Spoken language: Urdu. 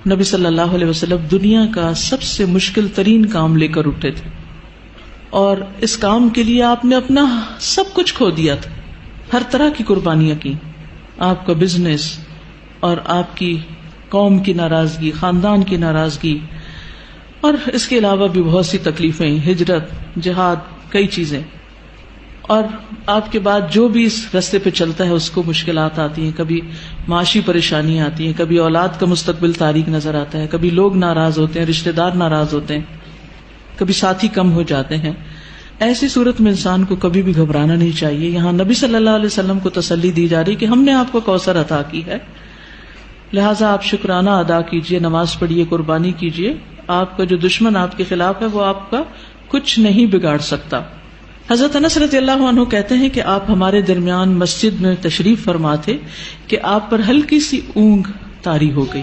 نبی صلی اللہ علیہ وسلم دنیا کا سب سے مشکل ترین کام لے کر اٹھے تھے، اور اس کام کے لیے آپ نے اپنا سب کچھ کھو دیا تھا، ہر طرح کی قربانیاں کی. آپ کا بزنس اور آپ کی قوم کی ناراضگی، خاندان کی ناراضگی، اور اس کے علاوہ بھی بہت سی تکلیفیں، ہجرت، جہاد، کئی چیزیں. اور آپ کے بعد جو بھی اس راستے پہ چلتا ہے اس کو مشکلات آتی ہیں، کبھی معاشی پریشانیاں آتی ہیں، کبھی اولاد کا مستقبل تاریک نظر آتا ہے، کبھی لوگ ناراض ہوتے ہیں، رشتہ دار ناراض ہوتے ہیں، کبھی ساتھی کم ہو جاتے ہیں. ایسی صورت میں انسان کو کبھی بھی گھبرانا نہیں چاہیے. یہاں نبی صلی اللہ علیہ وسلم کو تسلی دی جا رہی کہ ہم نے آپ کو کوثر عطا کی ہے، لہٰذا آپ شکرانہ ادا کیجئے، نماز پڑھیے، قربانی کیجئے. آپ کا جو دشمن آپ کے خلاف ہے وہ آپ کا کچھ نہیں بگاڑ سکتا. حضرت انس رضی اللہ عنہ کہتے ہیں کہ آپ ہمارے درمیان مسجد میں تشریف فرما تھے کہ آپ پر ہلکی سی اونگ طاری ہو گئی.